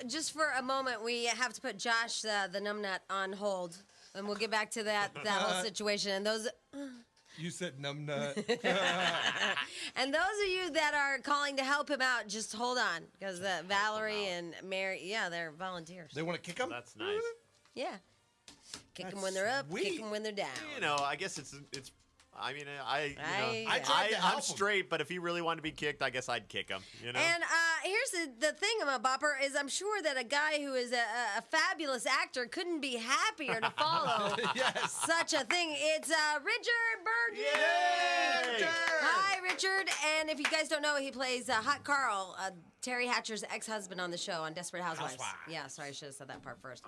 just for a moment, we have to put Josh, the numbnut, on hold, and we'll get back to that whole situation. And those. You said numbnut. And those of you that are calling to help him out, just hold on, because Valerie and Mary, they're volunteers. They want to kick him? That's nice. Yeah. Kick them when they're up, kick them when they're down. I guess it's. I mean, I tried to help I'm him. straight, but if he really wanted to be kicked, I guess I'd kick him. And here's the thing about Bopper is I'm sure that a guy who is a fabulous actor couldn't be happier to follow such a thing. It's Richard Burgi. Yay! Hi, Richard. And if you guys don't know, he plays Hot Carl, Terry Hatcher's ex-husband on the show on Desperate Housewives. Yeah, sorry, I should have said that part first.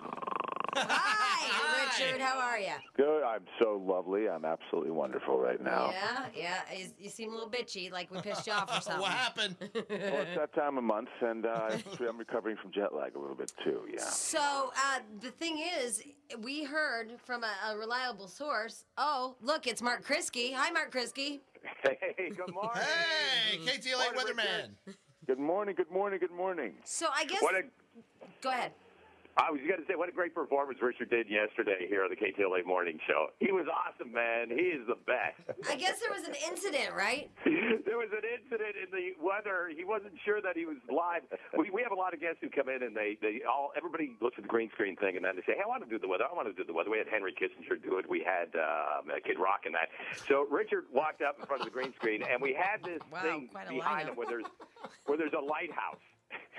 Hi, Richard. How are you? Good. I'm so lovely. I'm absolutely wonderful right now. Yeah. You seem a little bitchy, like we pissed you off or something. What happened? Well, it's that time of month, and I'm recovering from jet lag a little bit, too, yeah. So, the thing is, we heard from a reliable source, look, it's Mark Kriske. Hi, Mark Kriske. Hey, good morning. Hey, KTLA weatherman. Good morning. So, I guess... Go ahead. I was going to say, what a great performance Richard did yesterday here on the KTLA Morning Show. He was awesome, man. He is the best. I guess there was an incident, right? There was an incident in the weather. He wasn't sure that he was live. We have a lot of guests who come in, and everybody looks at the green screen thing, and then they say, hey, I want to do the weather. We had Henry Kissinger do it. We had Kid Rock in that. So Richard walked up in front of the green screen, and we had this thing behind him where there's a lighthouse.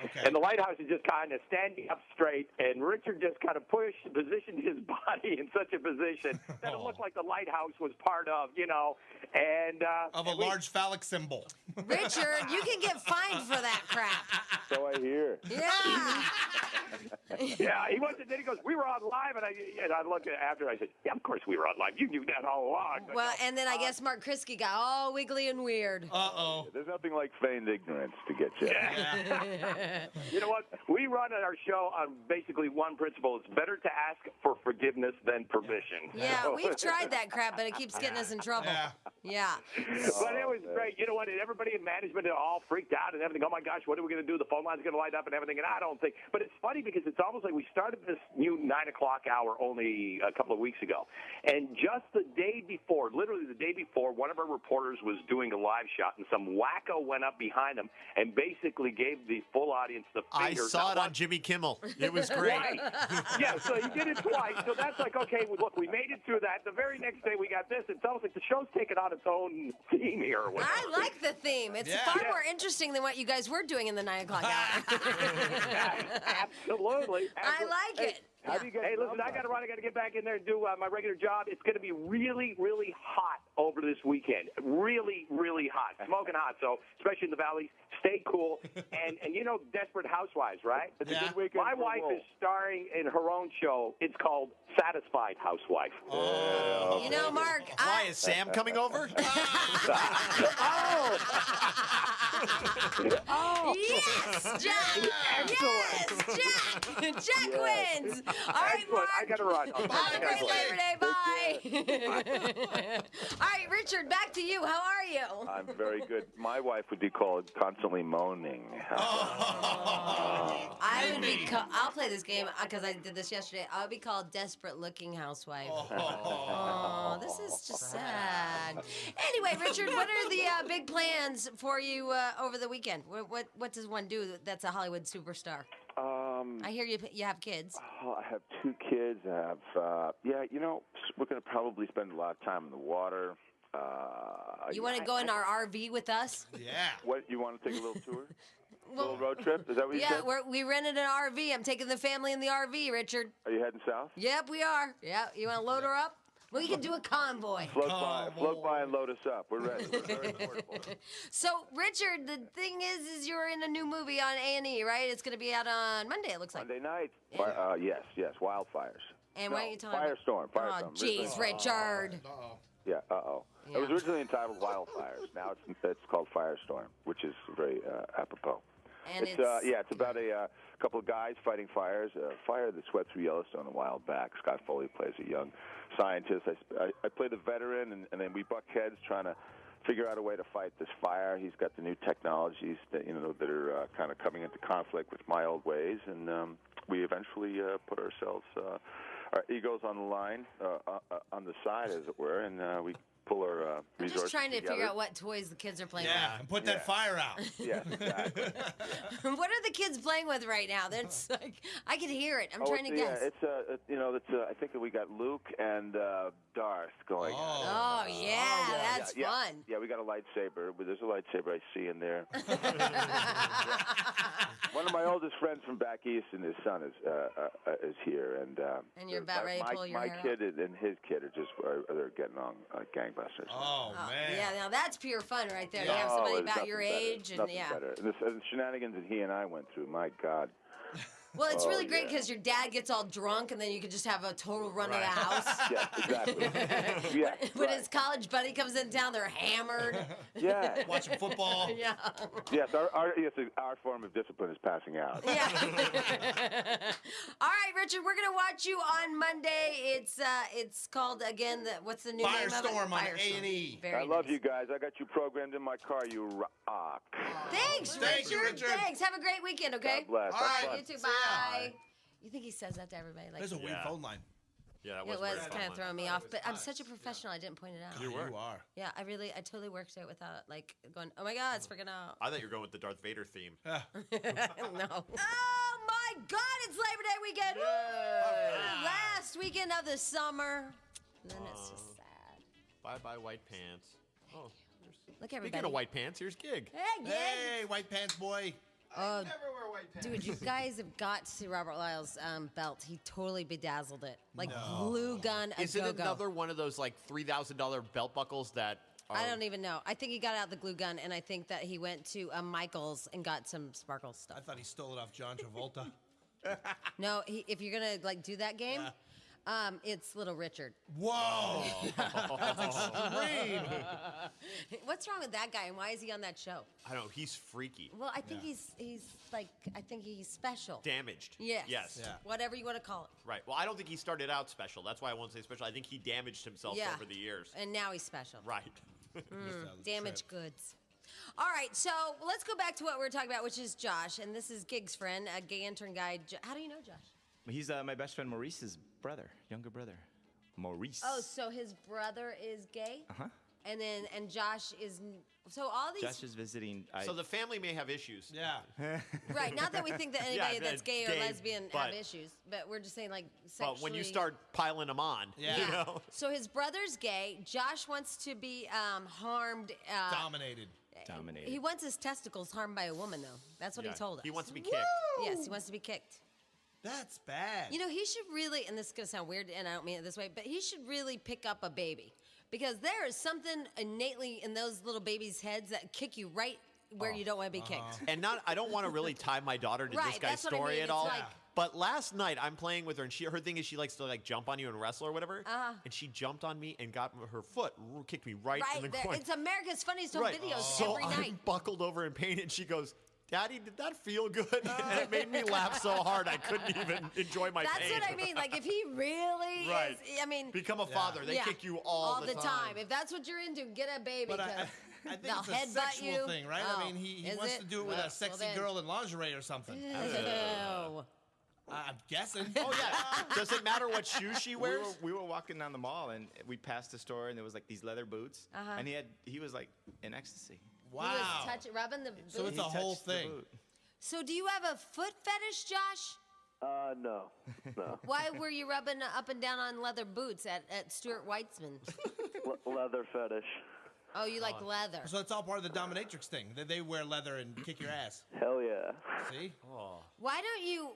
Okay. And the lighthouse is just kind of standing up straight, and Richard just kind of positioned his body in such a position that it looked like the lighthouse was part of, and... Of a large phallic symbol. Richard, you can get fined for that crap. So I hear. Yeah. Yeah, he wasn't. Then he goes, we were on live, and I looked at it after, I said, yeah, of course we were on live. You knew that all along. Well, and then I guess Mark Kriske got all wiggly and weird. Uh-oh. There's nothing like feigned ignorance to get you. You know what? We run our show on basically one principle. It's better to ask for forgiveness than permission. Yeah, we've tried that crap, but it keeps getting us in trouble. Yeah. But it was great. You know what? Everybody in management are all freaked out and everything. Oh, my gosh, what are we going to do? The phone line's going to light up and everything. And I don't think. But it's funny because it's almost like we started this new 9 o'clock hour only a couple of weeks ago. And just the day before, literally the day before, one of our reporters was doing a live shot, and some wacko went up behind him and basically gave the full audience the finger. I saw it on Jimmy Kimmel. It was great. Right. Yeah, so he did it twice. So that's like, okay, look, we made it through that. The very next day we got this. It's almost like the show's taken on its own theme here. Or whatever. I like the theme. It's far more interesting than what you guys were doing in the 9 o'clock hour. Absolutely. I like it. How do you get Hey, listen, I got to run. I got to get back in there and do my regular job. It's going to be really, really hot over this weekend. Really, really hot. Smoking hot. So, especially in the valleys, stay cool. And you know Desperate Housewives, right? It's a good weekend. My wife is starring in her own show. It's called Satisfied Housewife. You know, Mark. Why is Sam coming over? Yes, Jack. Yes, Jack. Jack wins. All right, Mark. I got to run. Have a great Labor Day. Bye. All right, Richard, back to you. How are you? I'm very good. My wife would be called constantly moaning. I would be. I'll play this game because I did this yesterday. I would be called Desperate Looking Housewife. Oh, this is just sad. Anyway, Richard, what are the big plans for you over the weekend? What does one do that's a Hollywood superstar? I hear you have kids. Oh, I have 2 kids. I have, we're going to probably spend a lot of time in the water. You want to go in our RV with us? Yeah. What, you want to take a little tour? A little road trip? Is that what you said? Yeah, we rented an RV. I'm taking the family in the RV, Richard. Are you heading south? Yep, we are. Yeah, you want to load her up? We can do a convoy. Float by and load us up. We're ready. We're very affordable. So, Richard, the thing is you're in a new movie on A&E, right? It's going to be out on Monday, it looks like. Monday night. Yeah. Yes, Wildfires. And why are you telling me? Firestorm. Oh, jeez, Richard. Yeah, It was originally entitled Wildfires. Now it's called Firestorm, which is very apropos. And it's about a couple of guys fighting fires. A fire that swept through Yellowstone a while back. Scott Foley plays a young scientist. I play the veteran, and then we buck heads trying to figure out a way to fight this fire. He's got the new technologies that that are kind of coming into conflict with my old ways, and we eventually put ourselves, our egos on the line, on the side, as it were, and we pull our I'm resources just trying to together. figure out what toys the kids are playing Yeah, and put that fire out. Yes, exactly. with. What are the kids playing with right now? That's like I can hear it. I'm trying to Yeah, guess. it's I think that we got Luke and Darth going. Oh yeah, that's fun. Yeah, we got a lightsaber. There's a lightsaber I see in there. One of my oldest friends from back east, and his son is here, And you're about ready to pull your my hair kid and his kid they're getting on like gangbusters. Oh, man. Yeah, now that's pure fun right there. Yeah. You have somebody it's about nothing your better. age, and Nothing yeah. better. And the shenanigans that he and I went through, my God. Well, it's really great yeah. because your dad gets all drunk, and then you can just have a total run of the house. Yeah, exactly. Yeah, When right. his college buddy comes in town, they're hammered. Yeah. Watching football. Yeah. Yes, our form of discipline is passing out. Yeah. All right, Richard, we're gonna watch you on Monday. It's called again. What's the new name of it? Firestorm on Firestorm. A&E. Very I love nice. you guys. I got you programmed in my car. You rock. Thanks, Thank you, Richard. Richard. Thanks. Have a great weekend. Okay. God bless. All Have right. fun. You too. See ya. Bye. You think he says that to everybody? Like There's a weird Yeah. phone line. Yeah, that it was very kind of fun. throwing me off, but I'm such a professional. I didn't point it out. You were. You are. Yeah, I totally worked it without like going. Oh my God, it's freaking out. I thought you were going with the Darth Vader theme. No. Oh my God, it's Labor Day weekend. Woo! Last weekend of the summer. And then it's just sad. Bye-bye white pants. Oh, Look, everybody. speaking of white pants, here's Gig. Hey, Gig. Hey, white pants boy. Oh, dude, you guys have got to see Robert Lyle's belt. He totally bedazzled it. Like glue gun a Is it go-go. another one of those like $3,000 belt buckles that are... I don't even know. I think he got out the glue gun, and I think that he went to Michael's and got some sparkle stuff. I thought he stole it off John Travolta. No, if you're gonna like do that game, it's Little Richard. Whoa. That's extreme. What's wrong with that guy, and why is he on that show? I don't know. He's freaky. Well, I think he's special. Damaged. Yes. Yes. Yeah. Whatever you want to call it. Right. Well, I don't think he started out special. That's why I won't say special. I think he damaged himself Yeah. over the years. And now he's special. Right. Damaged goods. All right, so let's go back to what we were talking about, which is Josh, and this is Gig's friend, a gay intern guy. How do you know Josh? He's my best friend Maurice's brother, younger brother. Maurice. Oh, so his brother is gay? Uh-huh. And Josh is, so all these, Josh is visiting. So the family may have issues. Yeah. right, not that we think that anybody that's that's gay or gay, lesbian have but- issues, but we're just saying like sexually. But when you start piling them on, Yeah. you know. So his brother's gay. Josh wants to be harmed. Dominated. Dominated. He wants his testicles harmed by a woman, though. That's what Yeah. he told us. He wants to be kicked. Yes, he wants to be kicked. That's bad. You know, he should really, and this is going to sound weird, and I don't mean it this way, but he should really pick up a baby. Because there is something innately in those little babies' heads that kick you right where you don't want to be kicked. And I don't want to really tie my daughter to Right, this guy's that's what I story mean. at It's all. like- But last night I'm playing with her, and her thing is she likes to like jump on you and wrestle or whatever. And she jumped on me and got her foot, kicked me right in the Right, there, groin. it's America's Funniest Home Videos So every I'm night. buckled over in pain, and she goes, "Daddy, did that feel good?" And it made me laugh so hard I couldn't even enjoy my That's pain. what I mean. Like, if he really Right. is, I mean, Become a father. They yeah, kick you all the time. If that's what you're into, get a baby. But I 'cause I think they'll it's a headbutt sexual you. thing, right? Oh, I mean, he is wants it? to do it with Well, a sexy then- girl in lingerie or something. Ew. I'm guessing. Oh yeah. Does it matter what shoes she we wears? were walking down the mall and we passed a store and there was like these leather boots and he was like in ecstasy. Wow. He was rubbing the So boots. it's a He whole touched the thing. boot. So do you have a foot fetish, Josh? No. Why were you rubbing up and down on leather boots at Stuart Weitzman? Leather fetish. Oh, you like leather. So it's all part of the dominatrix thing. That they wear leather and kick your ass. Hell yeah. See? Why don't you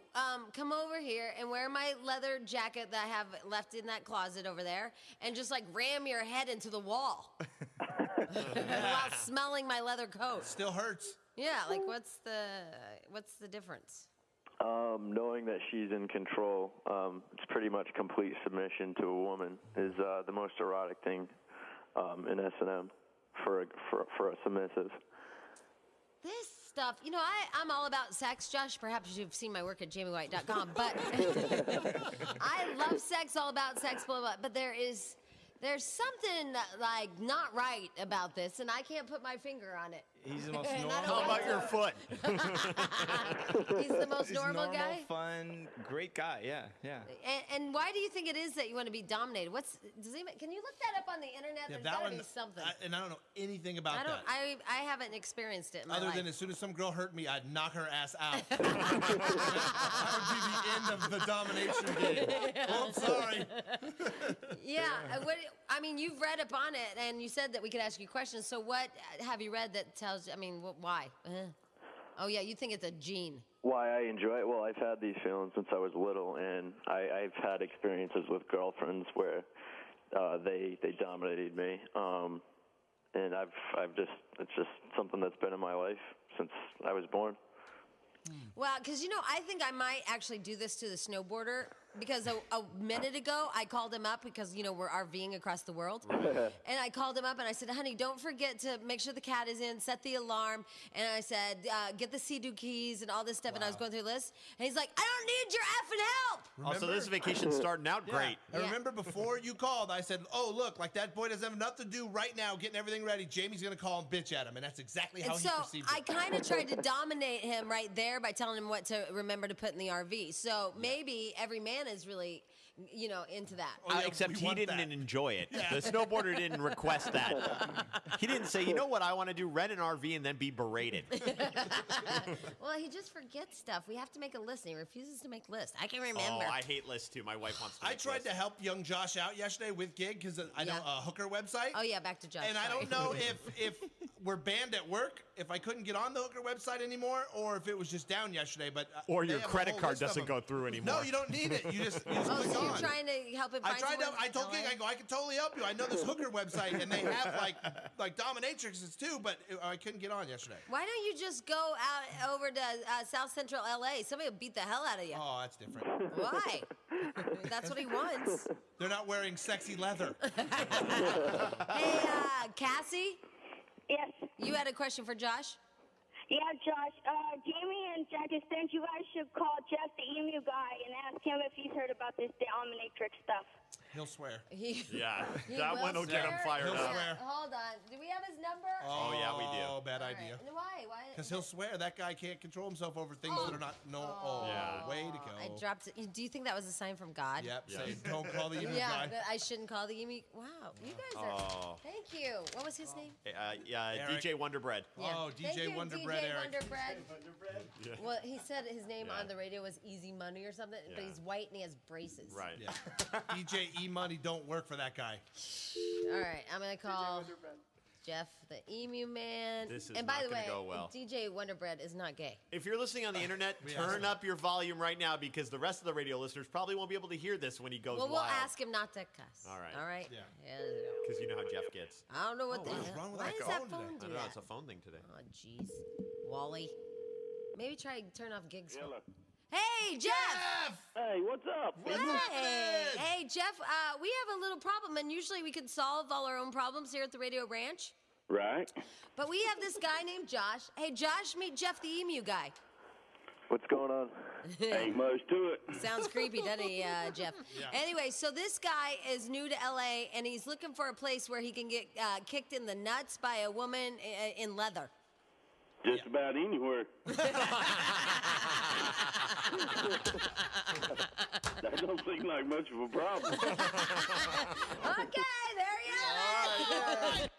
come over here and wear my leather jacket that I have left in that closet over there and just like ram your head into the wall while smelling my leather coat? Still hurts. Yeah, like what's the difference? Knowing that she's in control, it's pretty much complete submission to a woman is the most erotic thing in S&M for a submissive. This stuff, you know, I'm all about sex, Josh. Perhaps you've seen my work at jamiewhite.com, but I love sex, all about sex, blah, blah, blah. But there is There's something like not right about this, and I can't put my finger on it. He's the most And I normal. don't How about your foot? He's the most He's normal guy. fun, great guy. Yeah, yeah. And why do you think it is that you want to be dominated? Can you look that up on the internet? Yeah, There's that got to one. be something. And I don't know anything about that. I haven't experienced it in my Other life. than as soon as some girl hurt me, I'd knock her ass out. That would be the end of the domination game. Oh, I'm sorry. Yeah. I mean, you've read up on it, and you said that we could ask you questions. So what have you read that tells you, I mean, why? Oh, yeah, you think it's a gene. Why I enjoy it? Well, I've had these feelings since I was little, and I've had experiences with girlfriends where they dominated me, and it's just something that's been in my life since I was born. Well, because, I think I might actually do this to the snowboarder because a minute ago I called him up because, we're RVing across the world. And I called him up and I said, honey, don't forget to make sure the cat is in, set the alarm. And I said, get the Sea-Doo keys and all this stuff. Wow. And I was going through the list. And he's like, I don't need your effing help. Also, this vacation's starting out great. I remember before you called, I said, oh, look, like that boy doesn't have enough to do right now getting everything ready. Jamie's going to call and bitch at him. And that's exactly how he perceived it. I kind of tried to dominate him right there by telling him what to remember to put in the RV. So maybe every man is really, into that. Oh, yeah, except he didn't enjoy it. Yeah. The snowboarder didn't request that. He didn't say, you know what I want to do? Rent an RV and then be berated. Well, he just forgets stuff. We have to make a list, and he refuses to make lists. I can remember. Oh, I hate lists, too. My wife wants to make I tried lists. to help young Josh out yesterday with Gig because I know a hooker website. Oh, yeah, back to Josh. And I don't know if we're banned at work, if I couldn't get on the hooker website anymore, or if it was just down yesterday. But or your credit card doesn't go through anymore. No, you don't need it. You just click so on. You're trying to help him find I told Gig, I can totally help you. I know this hooker website, and they have like dominatrixes too, but I couldn't get on yesterday. Why don't you just go out over to South Central LA? Somebody will beat the hell out of you. Oh, that's different. Why? That's what he wants. They're not wearing sexy leather. Hey, Cassie? Yes. You had a question for Josh? Yeah, Josh. Jamie and Jack and Stench, you guys should call Jeff the Emu Guy and ask him if he's heard about this dominatrix stuff. He'll swear. Yeah, that one will get him fired He'll up. swear. Hold on. Do we have his number? Oh, yeah, we do. Oh, bad All idea. right. Why? Because he'll swear. That guy can't control himself over things that are not. Yeah. Way to go. I dropped it. Do you think that was a sign from God? Yep. Yes. Say, don't call the emu Yeah, guy. that I shouldn't call the emu. Wow, you guys are. Thank you. What was his name? DJ Wonderbread. Yeah. Oh, Thank DJ you, Wonderbread, DJ Eric. Wonderbread. Well, he said his name on the radio was Easy Money or something, but Yeah. he's white and he has braces. Right. Yeah. DJ E Money don't work for that guy. All right, I'm gonna call Jeff the Emu Man. This is and by not the gonna way, go well. DJ Wonderbread is not gay. If you're listening on the internet, turn up your volume right now because the rest of the radio listeners probably won't be able to hear this when he goes Well, we'll wild. ask him not to cuss. All right. All right. Yeah. Because you know how Jeff gets. I don't know what the what is hell. wrong with Why that does that phone phone today? I do don't know. that? It's a phone thing today. Oh, jeez, Wally. Maybe try to turn off Gig's phone. Hello. Hey, Jeff. Hey, what's up? Hey, Jeff. We have a little problem, and usually we can solve all our own problems here at the Radio Ranch. Right. But we have this guy named Josh. Hey, Josh, meet Jeff the Emu Guy. What's going on? Ain't much to it. Sounds creepy, doesn't he, Jeff? Yeah. Anyway, so this guy is new to LA, and he's looking for a place where he can get kicked in the nuts by a woman in leather. Just about anywhere. That don't seem like much of a problem. Okay, there you have it.